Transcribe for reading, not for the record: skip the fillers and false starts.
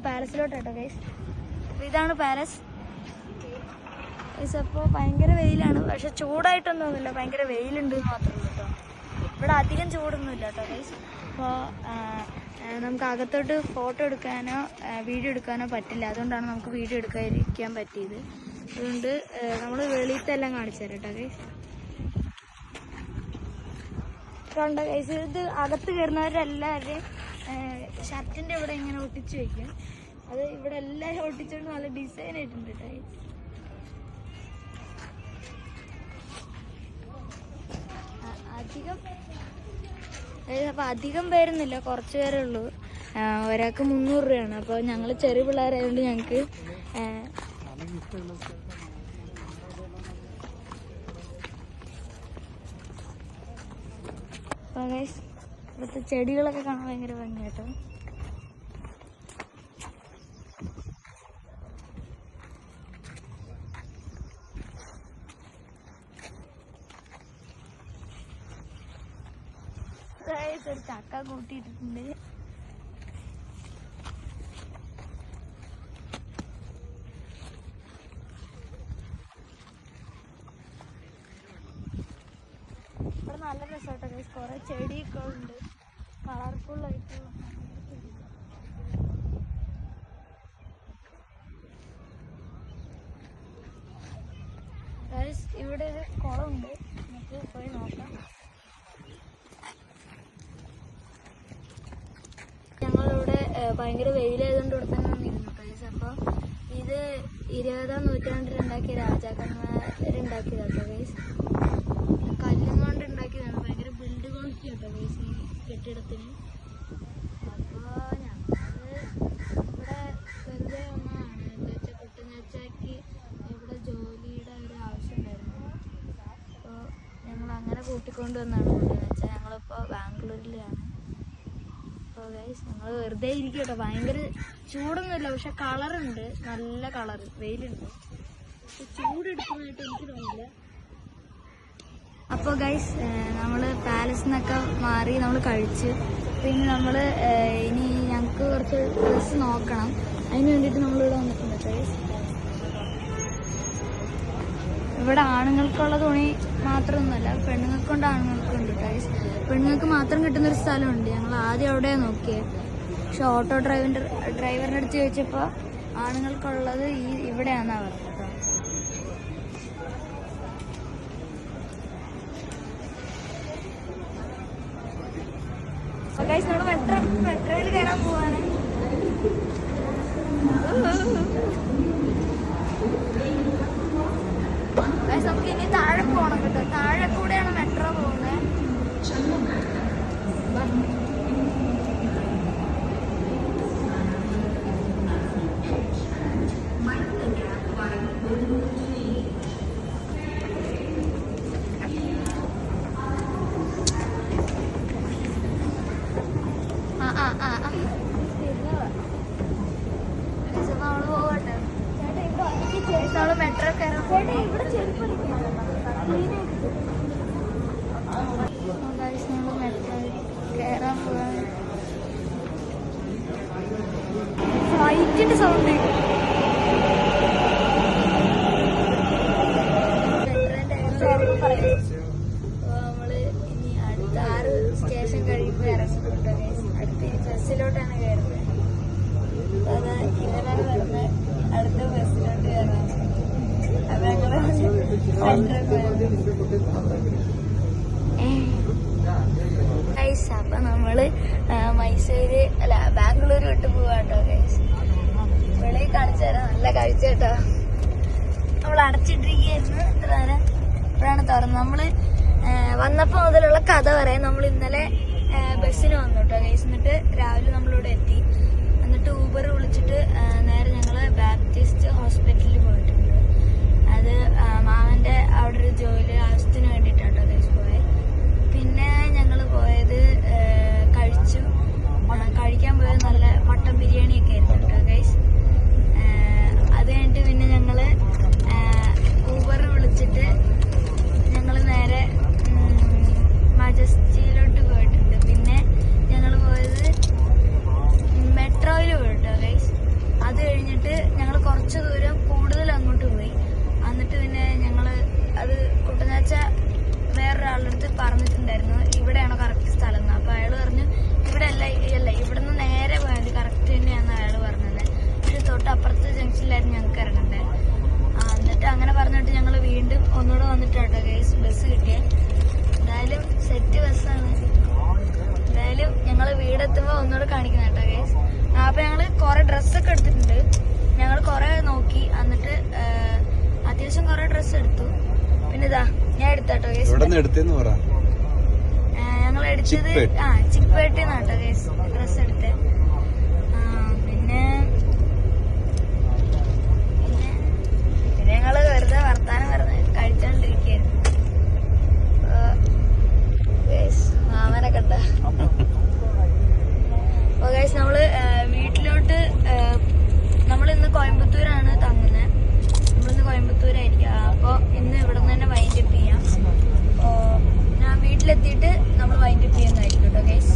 പാലസിലോട്ടോ guys. അപ്പോൾ ഇതാണ് palace guys. അപ്പോൾ ഭയങ്കര വെയിലാണ്, പക്ഷെ ചൂടായിട്ടൊന്നുമില്ല, ഭയങ്കര വെയിലുണ്ട് എന്ന് മാത്രമേ ഉള്ളൂ കേട്ടോ. ഇവിടെ അധികം ചൂടൊന്നുമില്ല കേട്ടോ ഗൈസ്. അപ്പോൾ നമുക്ക് അകത്തോട്ട് ഫോട്ടോ എടുക്കാനോ വീഡിയോ എടുക്കാനോ പറ്റില്ല, അതുകൊണ്ടാണ് നമുക്ക് വീഡിയോ എടുക്കാതിരിക്കാൻ പറ്റിയത്. അതുകൊണ്ട് നമ്മൾ വെളിയിലത്തെല്ലാം കാണിച്ചു തരാം കേട്ടോ ഗൈസ്. കണ്ട ഗൈസ്, ഇത് അകത്ത് കയറുന്നവരെല്ലാവരുടെയും ഷർട്ടിൻ്റെ ഇവിടെ ഇങ്ങനെ ഒട്ടിച്ച് വയ്ക്കും. അത് ഇവിടെ എല്ലാവരും ഒട്ടിച്ചുകൊണ്ട് നല്ല ഡിസൈൻ ആയിട്ടുണ്ട് കേട്ടോ ഗൈസ്. അപ്പോൾ അധികം പേരൊന്നുമില്ല, കുറച്ച് പേരേ ഉള്ളൂ. ഒരാൾക്ക് 300 രൂപയാണ്. അപ്പോൾ ഞങ്ങൾ ചെറിയ പിള്ളേരായതുകൊണ്ട് ഞങ്ങൾക്ക് അപ്പോൾ ഗൈസ് ഇവിടുത്തെ ചെടികളൊക്കെ കാണാൻ ഭയങ്കര ഭംഗിയാട്ടോ. ഒരു ചക്ക കൂട്ടിയിട്ടിട്ടുണ്ട്. ഇവിടെ നല്ല രസമായിട്ടോ ഗൈസ്, കുറെ ചെടിയൊക്കെ ഉണ്ട്, കളർഫുള്ളായിട്ട്. ഗൈസ് ഇവിടെ ഒരു കുളമുണ്ട്, നമുക്ക് പോയി നോക്കാം. ഞങ്ങളിവിടെ ഭയങ്കര വെയിലായതുകൊണ്ട് ഇവിടെ തന്നെ വന്നിരുന്നു ഗൈസ്. അപ്പോൾ ഇത് 20-ാം നൂറ്റാണ്ടിൽ ഉണ്ടാക്കിയ രാജാക്കന്മാരുണ്ടാക്കിയതാട്ടോ ഗൈസ്. കല്ലും കൊണ്ട് ഉണ്ടാക്കിയതാണ്, ഭയങ്കര ബിൽഡ് ക്വാളിറ്റി കേട്ടോ ഗൈസ് ഈ കെട്ടിടത്തിന്. അപ്പോൾ ഞങ്ങൾ ഇവിടെ വെറുതെ വന്നതാണ്. എന്താ വെച്ചാൽ കുട്ടനാച്ചാക്ക് ഇവിടെ ജോലിയുടെ ഒരു ആവശ്യം ഉണ്ടായിരുന്നു. അപ്പോൾ ഞങ്ങൾ അങ്ങനെ കൂട്ടിക്കൊണ്ട് വന്നതാണ് കുട്ടനാച്ച. ഞങ്ങളിപ്പോൾ ബാംഗ്ലൂരിലാണ്. അപ്പോൾ ഗൈസ് ഞങ്ങൾ വെറുതെ ഇരിക്കും കേട്ടോ. ഭയങ്കര ചൂടൊന്നുമില്ല, പക്ഷെ കളറുണ്ട്, നല്ല കളർ, വെയിലുണ്ട്. ചൂടെടുക്കുന്നതായിട്ട് എനിക്ക് തോന്നില്ല. അപ്പോൾ ഗൈസ് നമ്മൾ പാലസിൽ നിന്നൊക്കെ മാറി നമ്മൾ കഴിച്ച്, പിന്നെ നമ്മൾ ഇനി ഞങ്ങൾക്ക് കുറച്ച് ഡ്രസ്സ് നോക്കണം. അതിന് വേണ്ടിയിട്ട് നമ്മളിവിടെ വന്നിട്ടുണ്ട് ഗൈസ്. ഇവിടെ ആണുങ്ങൾക്കുള്ള തുണി മാത്രമൊന്നുമല്ല, പെണ്ണുങ്ങൾക്കൊണ്ട് ആണുങ്ങൾക്കുണ്ട് ഗൈസ്. പെണ്ണുങ്ങൾക്ക് മാത്രം കിട്ടുന്നൊരു സ്ഥലമുണ്ട്. ഞങ്ങൾ ആദ്യം അവിടെ നോക്കിയത്, പക്ഷെ ഓട്ടോ ഡ്രൈവറിൻ്റെ അടുത്ത് ചോദിച്ചപ്പോൾ ആണുങ്ങൾക്കുള്ളത് ഇവിടെയാണെന്നാണ് പറഞ്ഞത് കേട്ടോ. അപ്പോൾ ഗൈസ് നമ്മൾ മെട്രോയിൽ കയറാൻ പോവാണ്. ഗൈസ് നമുക്ക് ഇനി താഴെ പോകണം കേട്ടോ. താഴെ കൂടെയാണ് മെട്രോ പോകുന്നത്. മെട്രോ കയറാൻ പോവാണ്. ഫ്ലൈറ്റിന്റെ സൗണ്ട് നമ്മള് ഇനി അടുത്ത 6 സ്റ്റേഷൻ കഴിയുമ്പോൾ ഇറങ്ങിയിട്ടുണ്ട്. അടുത്ത ബസ്സിലോട്ടാണ് കയറുന്നത്. അതാ ഇവരാണ് വരുന്നത് അടുത്ത ബസ്സിലോട്ട് കയറാൻ. അപ്പൊ ഞങ്ങള് അപ്പൊ നമ്മള് മൈസൂര് ബാംഗ്ലൂര് വിട്ട് പോവാട്ടോ ഗൈസ്. വെളിയിൽ കാണിച്ചു തരാം, നല്ല കാഴ്ച കേട്ടോ. നമ്മൾ അടച്ചിട്ടിരിക്കുകയായിരുന്നു ഇത്ര നേരം, ഇപ്പോഴാണ് തുറന്നത്. നമ്മള് വന്നപ്പോ മുതലുള്ള കഥ പറയാം. നമ്മൾ ഇന്നലെ ബസ്സിന് വന്നു കേട്ടോ ഗൈസ്. എന്നിട്ട് രാവിലെ നമ്മളിവിടെ എത്തി. എന്നിട്ട് ഊബർ വിളിച്ചിട്ട് നേരെ ഞങ്ങള് ബാപ്റ്റിസ്റ്റ് ഹോസ്പിറ്റലിൽ പോയിട്ടുണ്ട്. അത് മാമന്റെ അവിടെ ഒരു ജോലി ആവശ്യത്തിന് വേണ്ടിയിട്ടാട്ടോ ഗൈസ് പോയത്. പിന്നെ ഞങ്ങൾ പോയത് കഴിക്കാൻ പോയത് നല്ല മട്ടൻ ബിരിയാണിയൊക്കെ ആയിരുന്നു കേട്ടോ ഗൈസ്. അത് കഴിഞ്ഞിട്ട് പിന്നെ ഞങ്ങള് ഊബർ വിളിച്ചിട്ട് ഞങ്ങൾ നേരെ മജസ്റ്റിയിലോട്ട് പോയിട്ടുണ്ട്. പിന്നെ ഞങ്ങൾ പോയത് മെട്രോയിൽ പോയിട്ടോ ഗൈസ്. അത് കുട്ടനാച്ച വേറൊരാളുടെ അടുത്ത് പറഞ്ഞിട്ടുണ്ടായിരുന്നു ഇവിടെയാണോ കറക്റ്റ് സ്ഥലം എന്ന്. അപ്പോൾ അയാൾ പറഞ്ഞു ഇവിടെ അല്ല ഇവിടെ നിന്ന് നേരെ പോയാൽ കറക്റ്റ് തന്നെയാണെന്ന് അയാൾ പറഞ്ഞത്. പക്ഷെ തൊട്ടപ്പുറത്തെ ജംഗ്ഷനിലായിരുന്നു ഞങ്ങൾക്ക് ഇറങ്ങണ്ടേ. എന്നിട്ട് അങ്ങനെ പറഞ്ഞിട്ട് ഞങ്ങൾ വീണ്ടും ഒന്നുകൂടെ വന്നിട്ടാട്ടോ ഗൈസ് ബസ് കിട്ടിയേ. എന്തായാലും സെറ്റ് ബസ്സാണ്. എന്തായാലും ഞങ്ങൾ വീടെത്തുമ്പോൾ ഒന്നുകൂടെ കാണിക്കുന്ന കേട്ടോ ഗൈസ്. അപ്പോൾ ഞങ്ങൾ കുറേ ഡ്രസ്സൊക്കെ എടുത്തിട്ടുണ്ട്. ഞങ്ങൾ കുറേ നോക്കി, എന്നിട്ട് അത്യാവശ്യം കുറേ ഡ്രസ്സ് എടുത്തു. പിന്നെ ഇതാ ഞാൻ എടുത്താട്ടോ ഗൈസ്. ഞങ്ങൾ എടുത്തത് ചിക്പേട്ടിന്നാട്ടോ ഗൈസ് ഡ്രസ്സ് എടുത്തേ. പിന്നെ ഞങ്ങള് വെറുതെ വർത്താനം പറഞ്ഞ് കഴിച്ചോണ്ടിരിക്കുകയായിരുന്നു. മാമനെ കണ്ട. അപ്പൊ ഗൈസ് നമ്മള് വീട്ടിലോട്ട് നമ്മളിന്ന് കോയമ്പത്തൂരാണ് തങ്ങുന്നത്. നമ്മളിന്ന് കോയമ്പത്തൂരായിരിക്കും. അപ്പൊ ഇന്ന് ഇവിടെ നിന്ന് തന്നെ വൈൻഡപ്പ് ചെയ്യാം. ഞാൻ വീട്ടിലെത്തിയിട്ട് നമ്മൾ വൈൻഡപ്പ് ചെയ്യുന്നതായിരിക്കും കേട്ടോ ഗൈസ്.